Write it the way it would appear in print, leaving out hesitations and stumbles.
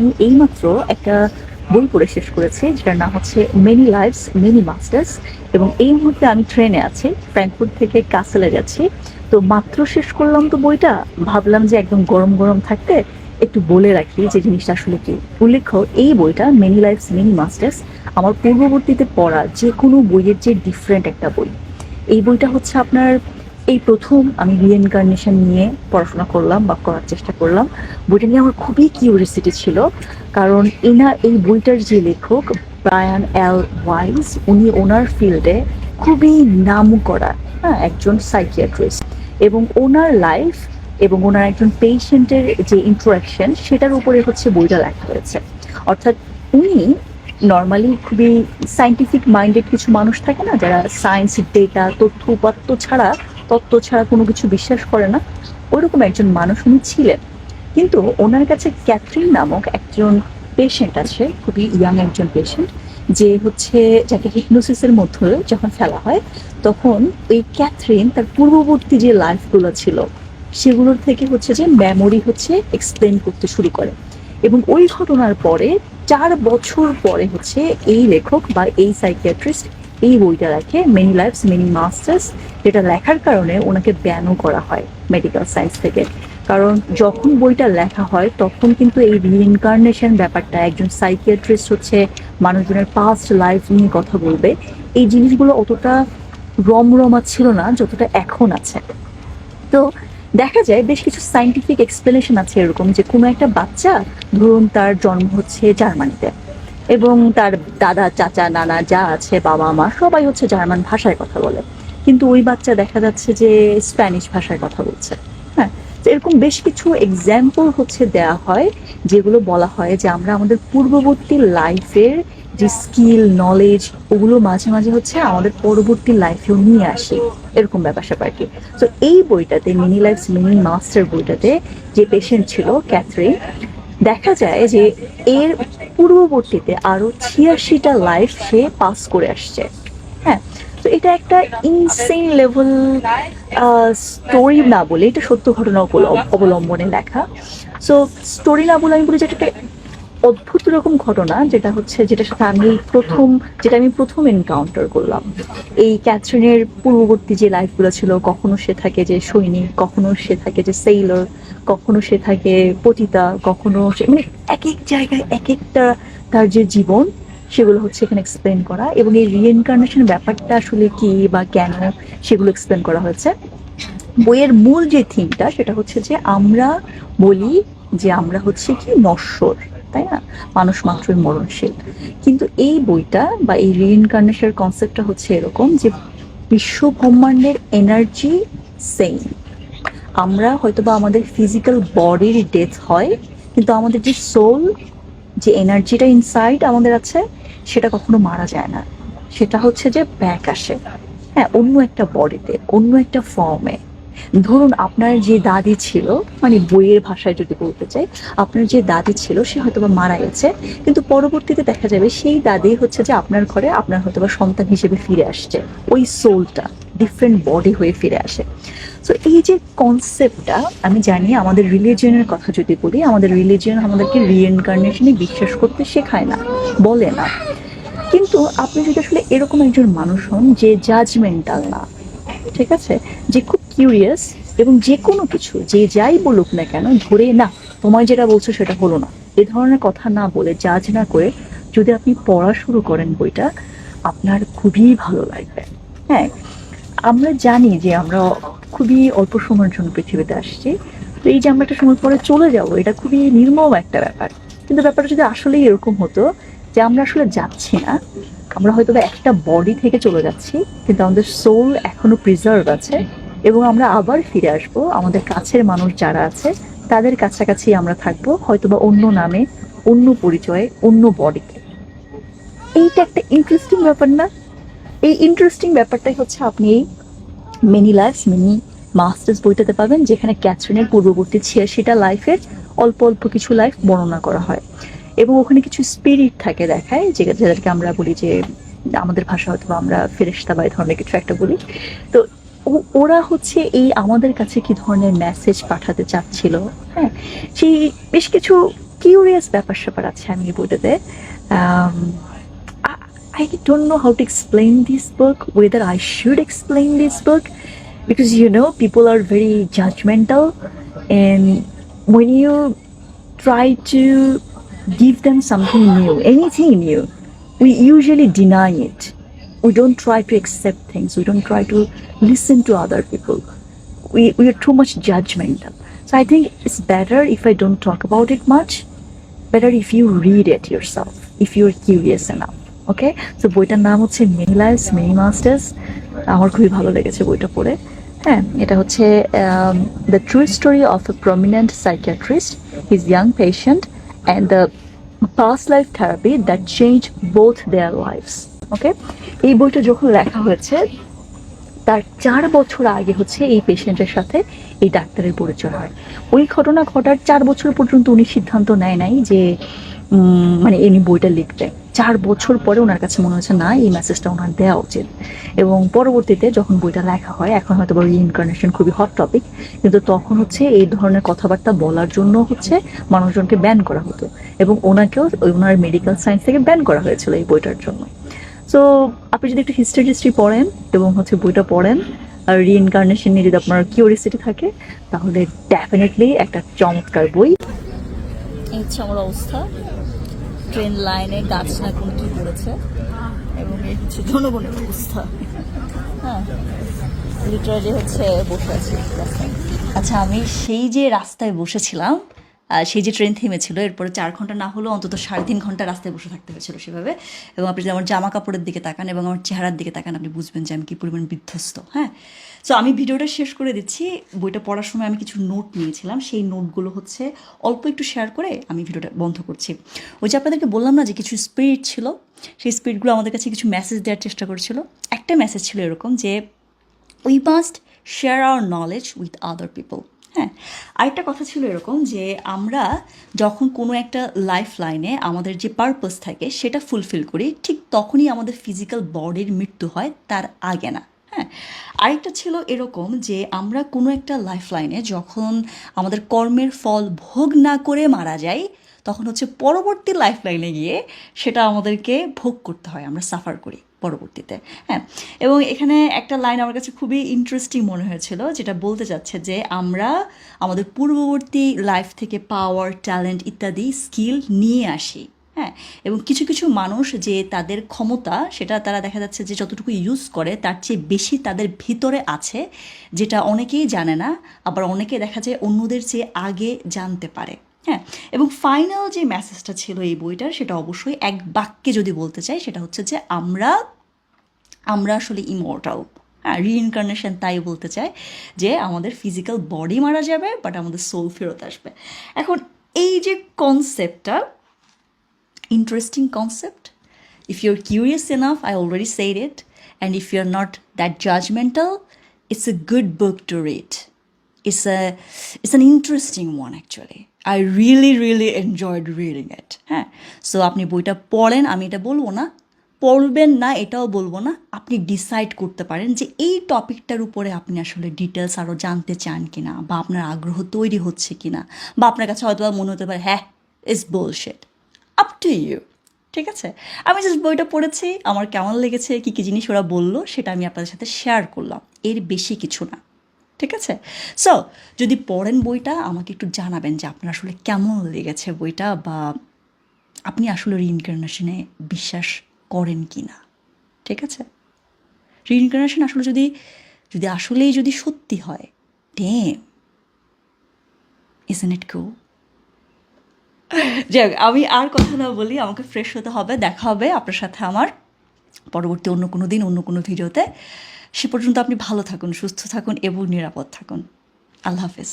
আমি এইমাত্র একটা বই পড়ে শেষ করেছি যেটার নাম হচ্ছে মেনি লাইভস মেনি মাস্টার্স। এবং এই মুহূর্তে আমি ট্রেনে আছি, ফ্র্যাঙ্কফুর্ট থেকে কাসেলে যাচ্ছি। তো মাত্র শেষ করলাম তো বইটা, ভাবলাম যে একদম গরম গরম থাকতে একটু বলে রাখি যে জিনিসটা আসলে কি। উল্লেখ্য, এই বইটা মেনি লাইভস মেনি মাস্টার্স আমার পূর্ববর্তীতে পড়া যে কোনো বইয়ের যে ডিফারেন্ট একটা বই। এই বইটা হচ্ছে আপনার এই প্রথম আমি রিইনকার্নেশন নিয়ে পড়াশোনা করলাম বা করার চেষ্টা করলাম। বইটা নিয়ে আমার খুবই কিউরিয়াসিটি ছিল, কারণ এই বইটার যে লেখক ব্রায়ান এল ওয়াইজ, উনি ওনার ফিল্ডে খুবই নামকরা একজন সাইকিয়াট্রিস্ট। এবং ওনার লাইফ এবং ওনার একজন পেশেন্টের যে ইন্টারাকশন, সেটার উপরে হচ্ছে বইটা লেখা হয়েছে। অর্থাৎ উনি নর্মালি খুবই সায়েন্টিফিক মাইন্ডেড কিছু মানুষ থাকে না, যারা সায়েন্স, ডেটা, তথ্য ছাড়া কোনো কিছু বিশ্বাস করে না, ওইরকম একজন মানুষ উনি ছিলেন। কিন্তু ওনার কাছে ক্যাথরিন নামক একজন পেশেন্ট আছে, খুবই ইয়াং একজন পেশেন্ট, যে হচ্ছে যাকে হিপনোসিসের মধ্যে যখন ফেলা হয়, তখন ওই ক্যাথরিন তার পূর্ববর্তী যে লাইফগুলো ছিল সেগুলোর থেকে হচ্ছে যে মেমোরি হচ্ছে এক্সপ্লেন করতে শুরু করে। এবং ওই ঘটনার পরে 4 বছর পরে হচ্ছে এই লেখক বা এই সাইকিয়াট্রিস্ট এই বইটা লেখে, মেনি লাইফস মেনি মাস্টার্স, যেটা লেখার কারণে ওনাকে ব্যানও করা হয় মেডিকেল সায়েন্স থেকে। কারণ যখন বইটা লেখা হয় তখন কিন্তু এই রিইনকার্নেশন ব্যাপারটা, একজন সাইকিয়াট্রিস্ট হচ্ছে মানুষজনের পাস্ট লাইফ নিয়ে কথা বলবে, এই জিনিসগুলো অতটা রমরমা ছিল না যতটা এখন আছে। তো দেখা যায় বেশ কিছু সায়েন্টিফিক এক্সপ্লেনেশন আছে এরকম, যে কোনো একটা বাচ্চা, ধরুন তার জন্ম হচ্ছে জার্মানিতে, এবং তার দাদা, চাচা, নানা যা আছে, বাবা মা সবাই হচ্ছে জার্মান ভাষায় কথা বলে, কিন্তু ওই বাচ্চা দেখা যাচ্ছে যে স্প্যানিশ ভাষায় কথা বলছে। হ্যাঁ, তো এরকম বেশ কিছু এক্সাম্পল হচ্ছে দেয়া হয়, যেগুলো বলা হয় যে আমরা আমাদের পূর্ববর্তী লাইফের যে স্কিল, নলেজ, ওগুলো মাঝে মাঝে হচ্ছে আমাদের পরবর্তী লাইফেও নিয়ে আসি, এরকম ব্যাপার স্যাপার কি। তো এই বইটাতে, মেনি লাইফস মেনি মাস্টার বইটাতে, যে পেশেন্ট ছিল ক্যাথরিন, দেখা যায় যে এর পূর্ববর্তীতে আরো 86টা লাইফ সে পাস করে আসছে। হ্যাঁ, তো এটা একটা ইনসেন লেভেল স্টোরি না বলে, এটা সত্য ঘটনা অবলম্বনে লেখা। সো স্টোরি না বলে আমি বলি, যেটা অদ্ভুত রকম ঘটনা, যেটার সাথে আমি প্রথম এনকাউন্টার করলাম। এই ক্যাথরিনের পূর্ববর্তী যে লাইফগুলো ছিল, কখনো সে থাকে যে সৈনিক, কখনো সে থাকে যে সেইলর, কখনো সে থাকে পতিতা, কখনো মানে এক এক জায়গায় এক একটা তার যে জীবন, সেগুলো হচ্ছে এখানে এক্সপ্লেন করা। এবং এই রিইনকার্নেশন ব্যাপারটা আসলে কি বা কেন, সেগুলো এক্সপ্লেন করা হয়েছে। বইয়ের মূল যে থিমটা, সেটা হচ্ছে যে আমরা বলি যে আমরা হচ্ছে কি নশ্বর, তাই না, মানুষ মাত্রই মরণশীল। কিন্তু এই বইটা বা এই রিইনকার্নেশনের কনসেপ্টটা হচ্ছে এরকম যে বিশ্ব ব্রহ্মাণ্ডের এনার্জি সেম। আমরা হয়তোবা আমাদের ফিজিক্যাল বডির ডেথ হয়, কিন্তু আমাদের যে সোল, যে এনার্জিটা ইনসাইড আমাদের আছে, সেটা কখনো মারা যায় না। সেটা হচ্ছে যে ব্যাক আসে, হ্যাঁ, অন্য একটা বডিতে, অন্য একটা ফর্মে। ধরুন আপনার যে দাদি ছিল, মানে বইয়ের ভাষায় যদি বলতে চাই, আপনার যে দাদি ছিল সে হয়তোবা মারা গেছে, কিন্তু পরবর্তীতে দেখা যাবে সেই দাদি হচ্ছে যে আপনার ঘরে আপনার হয়তোবা সন্তান হিসেবে ফিরে আসছে, ওই সোলটা ডিফারেন্ট বডি হয়ে ফিরে আসে। তো এই যে কনসেপ্টটা, আমি জানি আমাদের রিলিজিয়নের কথা যদি বলি, আমাদের রিলিজিয়ন আমাদেরকে রিইনকার্নেশনে বিশ্বাস করতে শেখায় না, বলে না। কিন্তু আপনি যদি আসলে এরকম একজন মানুষ হন যে জাজমেন্টাল না, ঠিক আছে, যে খুব কিউরিয়াস, এবং যে কোনো কিছু যে যাই বলুক না কেন ধরে না, তোমায় যেটা বলছো সেটা হলো না, এ ধরনের কথা না বলে, জাজ না করে যদি আপনি পড়া শুরু করেন বইটা, আপনার খুবই ভালো লাগবে। হ্যাঁ, আমরা জানি যে আমরা খুবই অল্প সময়ের জন্য পৃথিবীতে আসছি, তো এই যে আমরা একটা সময় পরে চলে যাব, এটা খুবই নির্মম একটা ব্যাপার। কিন্তু ব্যাপারটা যদি আসলে এরকম হতো যে আমরা আসলে যাচ্ছি না, আমরা হয়তো একটা বডি থেকে চলে যাচ্ছি, কিন্তু আমাদের সোল এখনো প্রিজার্ভ আছে, এবং আমরা আবার ফিরে আসব আমাদের কাছের মানুষ যারা আছে তাদের কাছাকাছি আমরা থাকবো, হয়তোবা অন্য নামে, অন্য পরিচয়ে, অন্য বডিতে। এইটা একটা ইন্টারেস্টিং ব্যাপার না? এই ইন্টারেস্টিং ব্যাপারটাই হচ্ছে আপনি এই মেনি লাইফস মেনি মাস্টার্স বইটাতে পাবেন, যেখানে ক্যাথরিনের পূর্ববর্তী 86টা লাইফের অল্প অল্প কিছু লাইফ বর্ণনা করা হয়। এবং ওখানে কিছু স্পিরিট থাকে দেখায়, যাদেরকে আমরা বলি যে, আমাদের ভাষা হয়তো আমরা ফেরেশতা বা এই ধরনের কিছু একটা বলি। তো ওরা হচ্ছে এই আমাদের কাছে কি ধরনের মেসেজ পাঠাতে চাচ্ছিল, হ্যাঁ, সেই বেশ কিছু কিউরিয়াস ব্যাপার স্যাপার আছে আমি এই বইটাতে। Um, I, I don't know how to explain this book, whether I should explain this book, because people are very judgmental, and when you try to give them something new, anything new, we usually deny it. We don't try to accept things, we don't try to listen to other people. We are too much judgmental. So I think it's better if I don't talk about it much. Better if you read it yourself, if you're curious enough. ওকে, তো বইটার নাম হচ্ছে many lives many masters. আমার খুবই ভালো লেগেছে বইটা পড়ে। হ্যাঁ, এটা হচ্ছে the true story of a prominent psychiatrist, his young patient and the past life therapy that change both their lives. Okay, এই বইটা যখন লেখা হয়েছে তার 4 বছর আগে হচ্ছে এই পেশেন্টের সাথে এই ডাক্তারের পরিচয় হয়। ওই ঘটনা ঘটার 4 বছর পর্যন্ত উনি সিদ্ধান্ত নেয় নাই যে মানে এমনি বইটা লিখতে। 4 বছর পরে ওনার কাছে মনে হচ্ছে না, এই মেসেজটা ওনার দেওয়া উচিত। এবং পরবর্তীতে যখন বইটা লেখা হয়, এখন হয়তো বা রিইনকার্নেশন খুবই হট টপিক, কিন্তু তখন হচ্ছে এই ধরনের কথাবার্তা বলার জন্য হচ্ছে মানুষজনকে ব্যান করা হতো, এবং ওনাকেও ওনার মেডিকেল সায়েন্স থেকে ব্যান করা হয়েছিল এই বইটার জন্য। সো আপনি যদি একটু হিস্ট্রি পড়েন এবং হচ্ছে বইটা পড়েন, আর রিইনকার্নেশন নিয়ে যদি আপনার কিউরিয়াসিটি থাকে, তাহলে ডেফিনেটলি একটা চমৎকার বই। এই হচ্ছে আমার অবস্থা, ট্রেন লাইনে গাছ না কোন কি পড়েছে, এবং এই হচ্ছে জনগণের অবস্থা। হ্যাঁ, লিটারালি হচ্ছে বসে আছি রাস্তায়। আচ্ছা, আমি সেই যে রাস্তায় বসেছিলাম, সেই যে ট্রেন থেমেছিল, এরপরে 4 ঘন্টা না হলেও অন্তত 3.5 ঘন্টা রাস্তায় বসে থাকতে হয়েছিল সেভাবে। এবং আপনি যদি আমার জামা কাপড়ের দিকে তাকান এবং আমার চেহারার দিকে তাকান, আপনি বুঝবেন যে আমি কী পরিমাণ বিধ্বস্ত। হ্যাঁ, সো আমি ভিডিওটা শেষ করে দিচ্ছি। বইটা পড়ার সময় আমি কিছু নোট নিয়েছিলাম, সেই নোটগুলো হচ্ছে অল্প একটু শেয়ার করে আমি ভিডিওটা বন্ধ করছি। ওই যে আপনাদেরকে বললাম না যে কিছু স্পিরিট ছিল, সেই স্পিরিটগুলো আমাদের কাছে কিছু মেসেজ দেওয়ার চেষ্টা করছিল। একটা মেসেজ ছিল এরকম যে we must share our knowledge with other people. হ্যাঁ, আরেকটা কথা ছিল এরকম যে আমরা যখন কোনো একটা লাইফ লাইনে আমাদের যে পারপাস থাকে সেটা ফুলফিল করি, ঠিক তখনই আমাদের ফিজিক্যাল বডির মৃত্যু হয়, তার আগে না। হ্যাঁ, আরেকটা ছিল এরকম যে আমরা কোনো একটা লাইফ লাইনে যখন আমাদের কর্মের ফল ভোগ না করে মারা যাই, তখন হচ্ছে পরবর্তী লাইফ লাইনে গিয়ে সেটা আমাদেরকে ভোগ করতে হয়, আমরা সাফার করি পরবর্তীতে। হ্যাঁ, এবং এখানে একটা লাইন আমার কাছে খুবই ইন্টারেস্টিং মনে হয়েছিল, যেটা বলতে চাচ্ছে যে আমরা আমাদের পূর্ববর্তী লাইফ থেকে পাওয়ার, ট্যালেন্ট ইত্যাদি স্কিল নিয়ে আসি। হ্যাঁ, এবং কিছু কিছু মানুষ যে তাদের ক্ষমতা সেটা তারা দেখা যাচ্ছে যে যতটুকু ইউজ করে তার চেয়ে বেশি তাদের ভিতরে আছে, যেটা অনেকেই জানে না, আবার অনেকে দেখা যায় অন্যদের চেয়ে আগে জানতে পারে। হ্যাঁ, এবং ফাইনাল যে মেসেজটা ছিল এই বইটার, সেটা অবশ্যই এক বাক্যে যদি বলতে চাই, সেটা হচ্ছে যে আমরা আসলে ইমর্টাল। হ্যাঁ, রিইনকার্নেশন তাই বলতে চায় যে আমাদের ফিজিক্যাল বডি মারা যাবে, বাট আমাদের সোল ফেরত আসবে। এখন এই যে কনসেপ্টটা, interesting concept. If you're curious enough, I already said it, and if you're not that judgmental, it's a good book to read. It's an interesting one actually. I really enjoyed reading it. হ্যাঁ, so আপনি বইটা পড়েন, আমি এটা বলবো না পড়বেন না, এটাও বলবো না। আপনি ডিসাইড করতে পারেন যে এই টপিকটার উপরে আপনি আসলে ডিটেলস আরও জানতে চান কিনা, বা আপনার আগ্রহ তৈরি হচ্ছে কিনা, বা আপনার কাছে হয়তো মনে হতে পারে হ্যাঁ it's bullshit. Up to you. ঠিক আছে, আমি জাস্ট বইটা পড়েছি, আমার কেমন লেগেছে, কী কী জিনিস ওরা বললো সেটা আমি আপনাদের সাথে শেয়ার করলাম, এর বেশি কিছু না। ঠিক আছে, সো যদি পড়েন বইটা, আমাকে একটু জানাবেন যে আপনার আসলে কেমন লেগেছে বইটা, বা আপনি আসলে রিইনকার্নেশনে বিশ্বাস করেন কি না। ঠিক আছে, রিইনকার্নেশন আসলে যদি আসলেই যদি সত্যি হয়, ড্যাম, ইজন্ট ইট কুল? যাক, আমি আর কথা না বলি, আমাকে ফ্রেশ হতে হবে। দেখা হবে আপনার সাথে আমার পরবর্তী অন্য কোনো দিন, অন্য কোনো ভিডিওতে। সে পর্যন্ত আপনি ভালো থাকুন, সুস্থ থাকুন এবং নিরাপদ থাকুন। আল্লাহ হাফেজ।